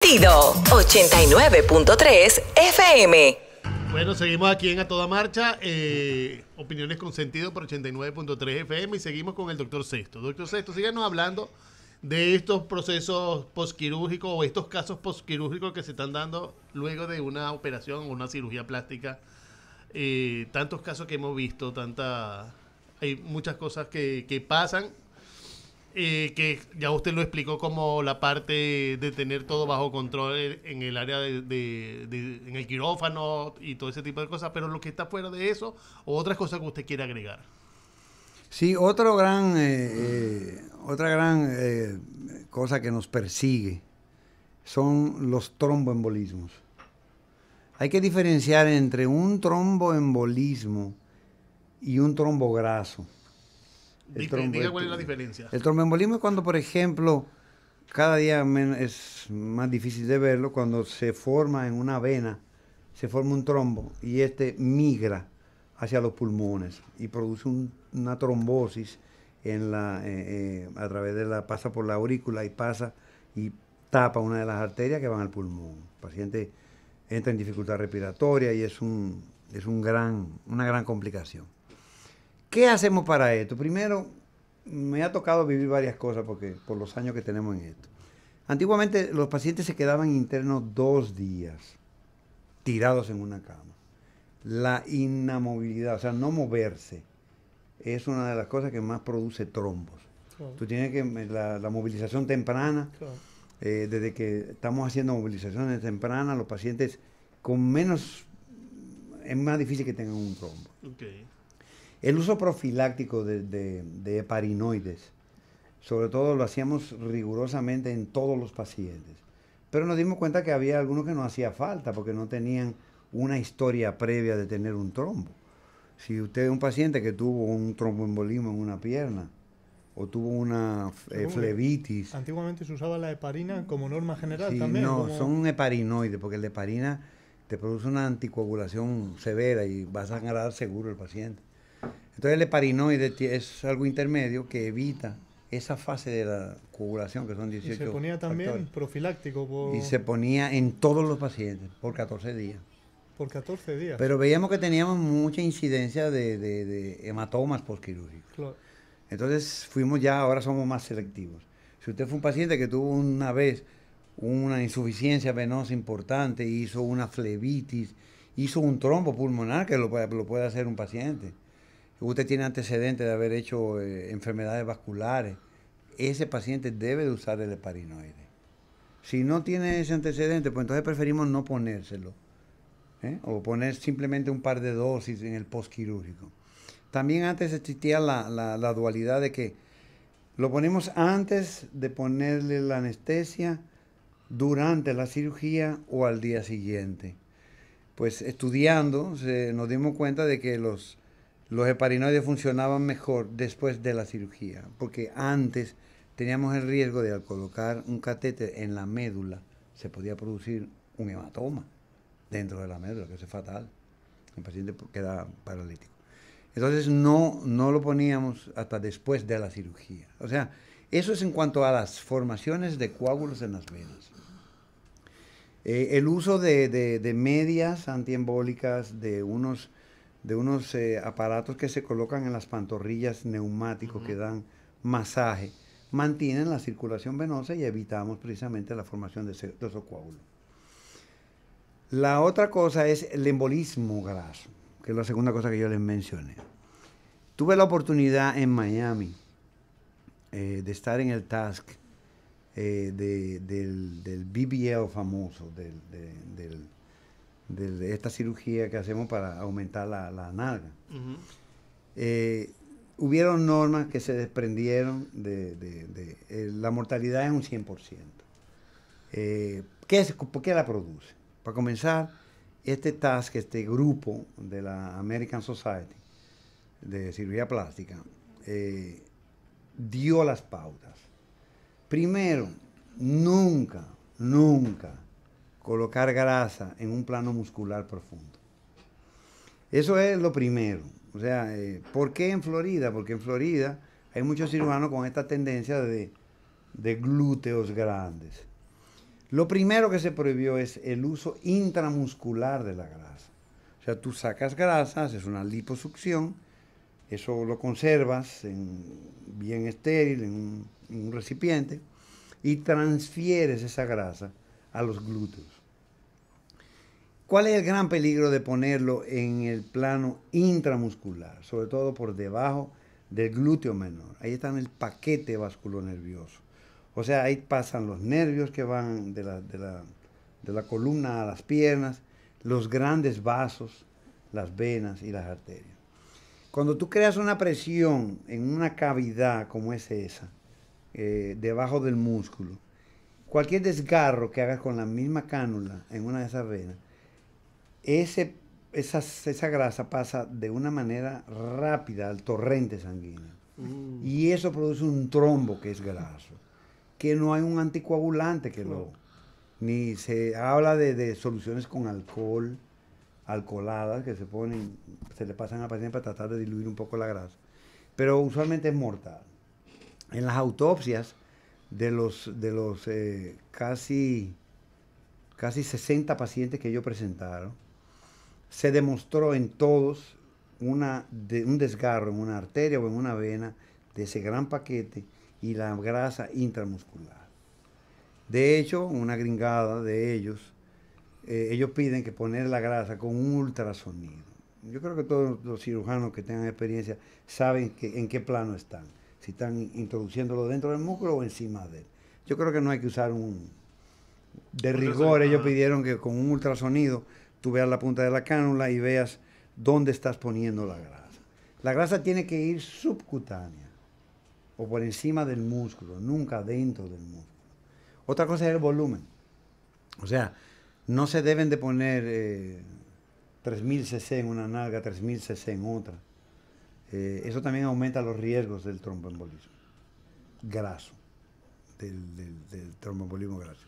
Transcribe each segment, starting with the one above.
Consentido 89.3 FM. Bueno, seguimos aquí en A Toda Marcha, Opiniones con Sentido por 89.3 FM y seguimos con el doctor Sesto. Doctor Sesto, síganos hablando de estos procesos postquirúrgicos o estos casos postquirúrgicos que se están dando luego de una operación o una cirugía plástica. Tantos casos que hemos visto, hay muchas cosas que pasan. Que ya usted lo explicó, como la parte de tener todo bajo control en el área en el quirófano y todo ese tipo de cosas, pero lo que está fuera de eso, o otras cosas que usted quiere agregar. Sí, otra gran cosa que nos persigue son los tromboembolismos. Hay que diferenciar entre un tromboembolismo y un trombograso. Diga cuál es la diferencia. El tromboembolismo es cuando, por ejemplo, cada día es más difícil de verlo, cuando se forma en una vena, se forma un trombo y este migra hacia los pulmones y produce una trombosis a través pasa por la aurícula y pasa y tapa una de las arterias que van al pulmón. El paciente entra en dificultad respiratoria y es una gran complicación. ¿Qué hacemos para esto? Primero, me ha tocado vivir varias cosas por los años que tenemos en esto. Antiguamente los pacientes se quedaban internos 2 días, tirados en una cama. La inamovilidad, o sea, no moverse, es una de las cosas que más produce trombos. Claro. Tú tienes la movilización temprana, claro. Desde que estamos haciendo movilizaciones tempranas, los pacientes es más difícil que tengan un trombo. Okay. El uso profiláctico de heparinoides, sobre todo lo hacíamos rigurosamente en todos los pacientes. Pero nos dimos cuenta que había algunos que no hacía falta porque no tenían una historia previa de tener un trombo. Si usted es un paciente que tuvo un tromboembolismo en una pierna o tuvo una flebitis. Antiguamente se usaba la heparina como norma general, sí, también. No, son heparinoides porque la heparina te produce una anticoagulación severa y va a sangrar seguro el paciente. Entonces el heparinoide es algo intermedio que evita esa fase de la coagulación, que son 18 Y se ponía también factores. profiláctico. Y se ponía en todos los pacientes por 14 días. Por 14 días. Pero veíamos que teníamos mucha incidencia de hematomas postquirúrgicos. Claro. Entonces ahora somos más selectivos. Si usted fue un paciente que tuvo una vez una insuficiencia venosa importante, hizo una flebitis, hizo un trombo pulmonar, que lo puede hacer un paciente. Usted tiene antecedentes de haber hecho enfermedades vasculares, ese paciente debe de usar el heparinoide. Si no tiene ese antecedente, pues entonces preferimos no ponérselo, o poner simplemente un par de dosis en el postquirúrgico. También antes existía la dualidad de que lo ponemos antes de ponerle la anestesia, durante la cirugía o al día siguiente. Pues estudiando nos dimos cuenta de que los heparinoides funcionaban mejor después de la cirugía, porque antes teníamos el riesgo de, al colocar un catéter en la médula, se podía producir un hematoma dentro de la médula, que eso es fatal. El paciente queda paralítico. Entonces no lo poníamos hasta después de la cirugía. O sea, eso es en cuanto a las formaciones de coágulos en las venas. El uso de medias antiembólicas, de unos aparatos que se colocan en las pantorrillas neumáticos que dan masaje, mantienen la circulación venosa y evitamos precisamente la formación de esos coágulos. La otra cosa es el embolismo graso, que es la segunda cosa que yo les mencioné. Tuve la oportunidad en Miami de estar en el TASC del BBL famoso, de esta cirugía que hacemos para aumentar la nalga. Hubieron normas que se desprendieron la mortalidad es un 100%. ¿Por qué la produce? Para comenzar, este TASC, este grupo de la American Society de Cirugía Plástica, dio las pautas. Primero, nunca colocar grasa en un plano muscular profundo. Eso es lo primero. O sea, ¿por qué en Florida? Porque en Florida hay muchos cirujanos con esta tendencia de glúteos grandes. Lo primero que se prohibió es el uso intramuscular de la grasa. O sea, tú sacas grasa, haces una liposucción, eso lo conservas bien estéril, en un recipiente, y transfieres esa grasa a los glúteos. ¿Cuál es el gran peligro de ponerlo en el plano intramuscular? Sobre todo por debajo del glúteo menor. Ahí está el paquete vasculonervioso. O sea, ahí pasan los nervios que van de la columna a las piernas, los grandes vasos, las venas y las arterias. Cuando tú creas una presión en una cavidad como es esa, debajo del músculo, cualquier desgarro que hagas con la misma cánula en una de esas venas, esa grasa pasa de una manera rápida al torrente sanguíneo. Y eso produce un trombo que es graso, que no hay un anticoagulante que ni se habla de soluciones con alcohol, alcoholadas que se le pasan al paciente para tratar de diluir un poco la grasa, pero usualmente es mortal. En las autopsias de los casi 60 pacientes que ellos presentaron, se demostró en todos un desgarro en una arteria o en una vena de ese gran paquete y la grasa intramuscular. De hecho, una gringada de ellos piden que poner la grasa con un ultrasonido. Yo creo que todos los cirujanos que tengan experiencia saben en qué plano están. Si están introduciéndolo dentro del músculo o encima de él. Yo creo que no hay que usar de rigor, ellos pidieron que con un ultrasonido tú veas la punta de la cánula y veas dónde estás poniendo la grasa. La grasa tiene que ir subcutánea o por encima del músculo, nunca dentro del músculo. Otra cosa es el volumen. O sea, no se deben de poner 3000 cc en una nalga, 3000 cc en otra. Eso también aumenta los riesgos del tromboembolismo graso, del tromboembolismo graso.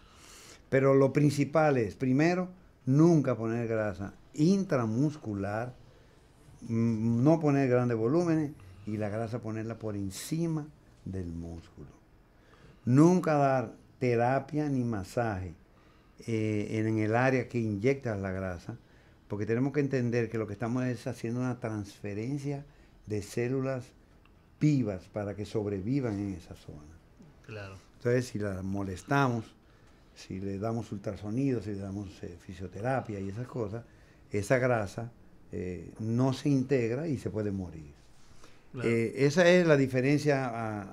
Pero lo principal es, primero, nunca poner grasa intramuscular, no poner grandes volúmenes y la grasa ponerla por encima del músculo. Nunca dar terapia ni masaje en el área que inyecta la grasa, porque tenemos que entender que lo que estamos es haciendo una transferencia de células vivas para que sobrevivan en esa zona. Claro. Entonces, si la molestamos, si le damos ultrasonido, si le damos fisioterapia y esas cosas, esa grasa no se integra y se puede morir. Claro. Esa es la diferencia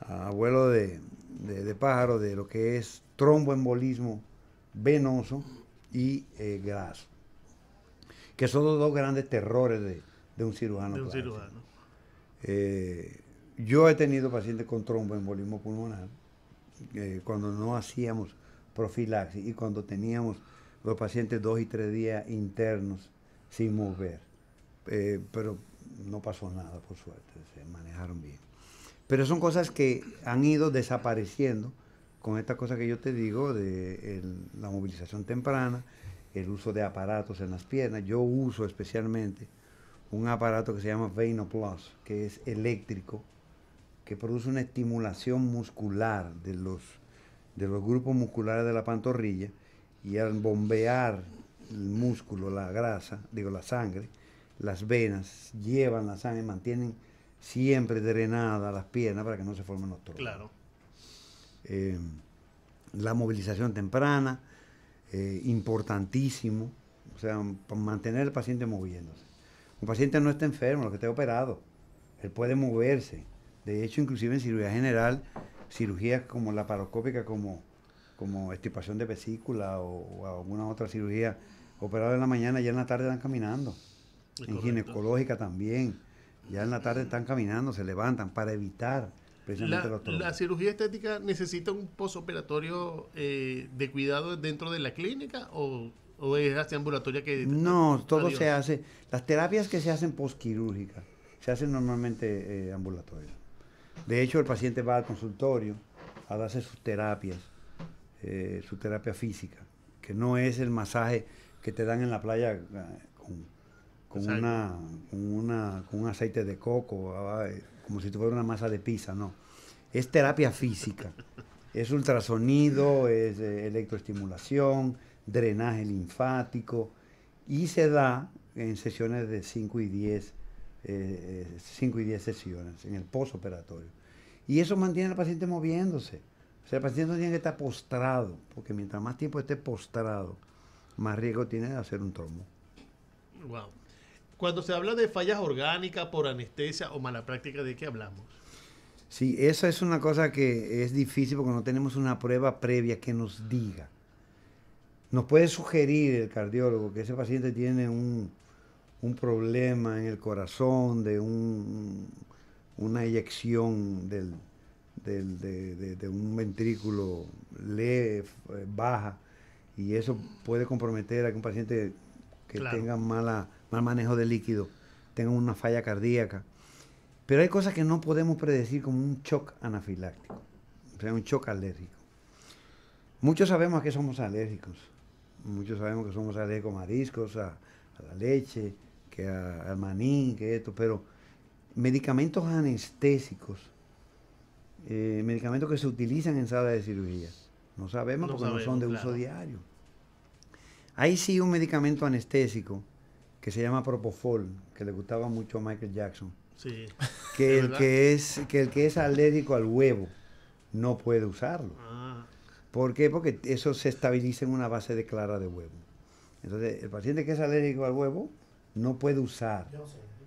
a vuelo de pájaro de lo que es tromboembolismo venoso y graso, que son los dos grandes terrores de un cirujano. Yo he tenido pacientes con tromboembolismo pulmonar cuando no hacíamos profilaxis y cuando teníamos los pacientes 2 y 3 días internos sin mover, pero no pasó nada, por suerte, se manejaron bien. Pero son cosas que han ido desapareciendo con esta cosa que yo te digo de la movilización temprana, el uso de aparatos en las piernas. Yo uso especialmente un aparato que se llama Venoplus, que es eléctrico, que produce una estimulación muscular de los grupos musculares de la pantorrilla, y al bombear el músculo, la sangre, las venas llevan la sangre, mantienen siempre drenada las piernas para que no se formen los trombos. Claro. La movilización temprana, importantísimo, o sea, para mantener al paciente moviéndose. Un paciente no está enfermo, lo que esté operado, él puede moverse. De hecho, inclusive en cirugía general, cirugías como laparoscópica, como extirpación de vesícula o alguna otra cirugía, operado en la mañana, ya en la tarde están caminando. En ginecológica también, ya en la tarde están caminando, se levantan para evitar precisamente los trombos. ¿La cirugía estética necesita un posoperatorio de cuidado dentro de la clínica o es hacia ambulatoria que...? No, todo se hace. Las terapias que se hacen posquirúrgicas se hacen normalmente ambulatorias. De hecho, el paciente va al consultorio a darse sus terapias, su terapia física, que no es el masaje que te dan en la playa con un aceite de coco, como si tuviera una masa de pizza, no. Es terapia física. Es ultrasonido, es electroestimulación, drenaje linfático y se da en sesiones de 5 y 10 sesiones en el postoperatorio. Y eso mantiene al paciente moviéndose. O sea, el paciente no tiene que estar postrado, porque mientras más tiempo esté postrado, más riesgo tiene de hacer un trombo. Wow. Cuando se habla de fallas orgánicas por anestesia o mala práctica, ¿de qué hablamos? Sí, eso es una cosa que es difícil porque no tenemos una prueba previa que nos diga. Nos puede sugerir el cardiólogo que ese paciente tiene un problema en el corazón, de una eyección de un ventrículo baja, y eso puede comprometer a que un paciente que tenga mal manejo de líquido tenga una falla cardíaca. Pero hay cosas que no podemos predecir, como un shock anafiláctico, o sea, un shock alérgico. Muchos sabemos a qué somos alérgicos. Muchos sabemos que somos alérgicos a mariscos, a la leche, que al maní, que esto, pero medicamentos anestésicos, medicamentos que se utilizan en sala de cirugía, no sabemos porque no son de uso diario. Hay sí un medicamento anestésico que se llama Propofol, que le gustaba mucho a Michael Jackson. Sí. Que el que es alérgico al huevo no puede usarlo. ¿Por qué? Porque eso se estabiliza en una base de clara de huevo. Entonces, el paciente que es alérgico al huevo no puede usar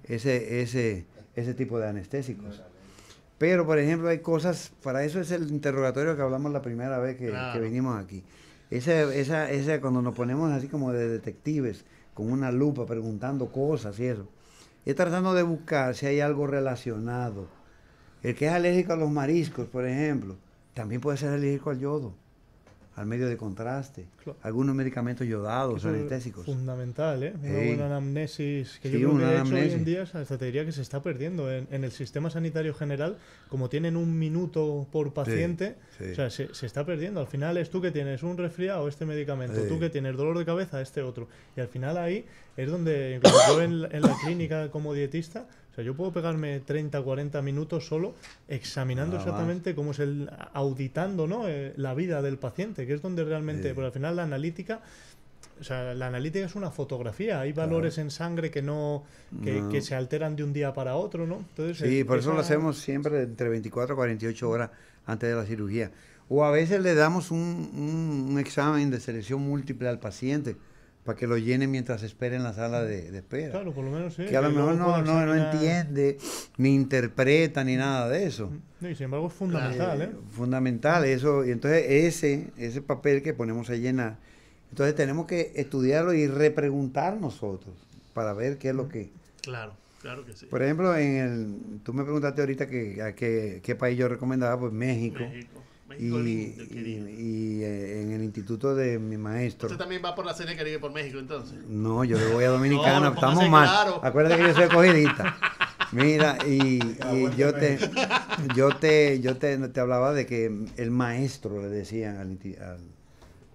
ese tipo de anestésicos. Pero, por ejemplo, hay cosas, para eso es el interrogatorio que hablamos la primera vez que vinimos aquí. Esa cuando nos ponemos así como de detectives, con una lupa preguntando cosas y eso. Es tratando de buscar si hay algo relacionado. El que es alérgico a los mariscos, por ejemplo, también puede ser alérgico al yodo, al medio de contraste, algunos medicamentos yodados, anestésicos. Fundamental, ¿eh? Una buena anamnesis, que yo creo que de hecho hoy en día hasta te diría que se está perdiendo en el sistema sanitario general, como tienen 1 minuto por paciente, o sea, se está perdiendo. Al final es tú que tienes un resfriado, este medicamento, tú que tienes dolor de cabeza, este otro. Y al final ahí es donde, incluso yo en la clínica como dietista, o sea, yo puedo pegarme 30, 40 minutos solo examinando exactamente cómo es auditando, ¿no? La vida del paciente, que es donde realmente, porque al final la analítica, o sea, la analítica es una fotografía, hay valores en sangre que se alteran de un día para otro, ¿no? Entonces, sí, por eso lo hacemos siempre entre 24 y 48 horas antes de la cirugía. O a veces le damos un examen de selección múltiple al paciente, para que lo llene mientras espera en la sala de espera. Claro, por lo menos sí. Que a lo mejor no entiende, ni interpreta, ni nada de eso. Y sin embargo es fundamental, ¿eh? Fundamental eso. Y entonces ese papel que ponemos a llenar, entonces tenemos que estudiarlo y repreguntar nosotros para ver qué es lo que... Claro que sí. Por ejemplo, tú me preguntaste ahorita a qué país yo recomendaba, pues México. Y en el instituto de mi maestro. ¿Usted también va por la Cena Caribe por México entonces? No, yo le voy a Dominicana, no, estamos mal. Claro. Acuérdate que yo soy escogidista. Mira, y yo te hablaba de que el maestro, le decían al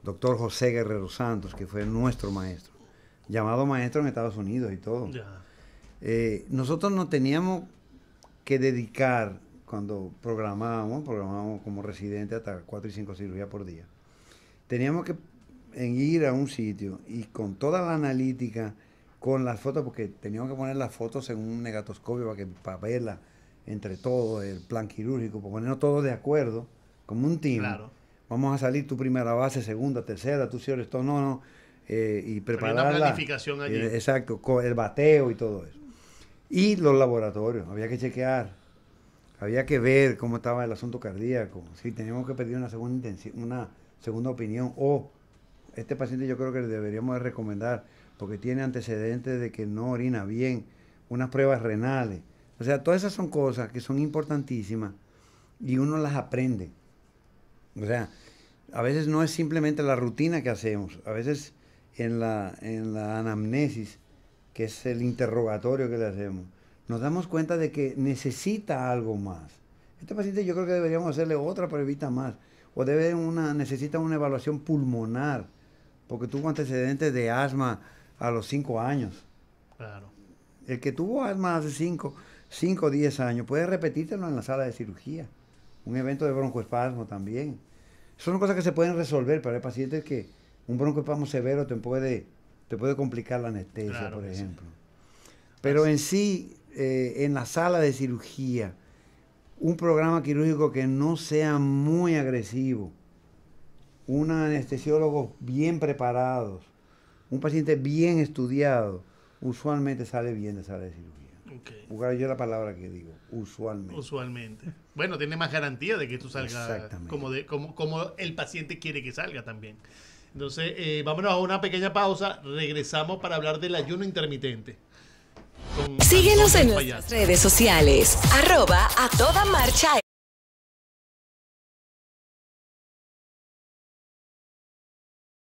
doctor José Guerrero Santos, que fue nuestro maestro, llamado maestro en Estados Unidos y todo. Nosotros nos teníamos que dedicar, cuando programábamos como residente hasta 4 y 5 cirugías por día. Teníamos que ir a un sitio y con toda la analítica, con las fotos, porque teníamos que poner las fotos en un negatoscopio para verla entre todos, el plan quirúrgico, para ponernos todos de acuerdo, como un team. Claro. Vamos a salir tu primera base, segunda, tercera, tú cierres todo, y preparar una planificación allí. Exacto, con el bateo y todo eso. Y los laboratorios, había que chequear. Había que ver cómo estaba el asunto cardíaco, si teníamos que pedir una segunda opinión, o este paciente yo creo que le deberíamos de recomendar, porque tiene antecedentes de que no orina bien, unas pruebas renales. O sea, todas esas son cosas que son importantísimas y uno las aprende. O sea, a veces no es simplemente la rutina que hacemos, a veces en la anamnesis, que es el interrogatorio que le hacemos, nos damos cuenta de que necesita algo más. Este paciente yo creo que deberíamos hacerle otra pruebita más. O necesita una evaluación pulmonar, porque tuvo antecedentes de asma a los 5 años. Claro. El que tuvo asma hace 5 o 10 años puede repetírtelo en la sala de cirugía. Un evento de broncoespasmo también. Son cosas que se pueden resolver, pero hay pacientes que un broncoespasmo severo te puede complicar la anestesia, claro, por ejemplo. Sí. Pero en sí, en la sala de cirugía, un programa quirúrgico que no sea muy agresivo, un anestesiólogo bien preparados, un paciente bien estudiado, usualmente sale bien de sala de cirugía. Okay. Buscar yo la palabra que digo, usualmente. Usualmente. Bueno, tiene más garantía de que tú salgas como el paciente quiere que salga también. Entonces, vámonos a una pequeña pausa. Regresamos para hablar del ayuno intermitente. Síguenos en nuestras redes sociales. @ATodaMarcha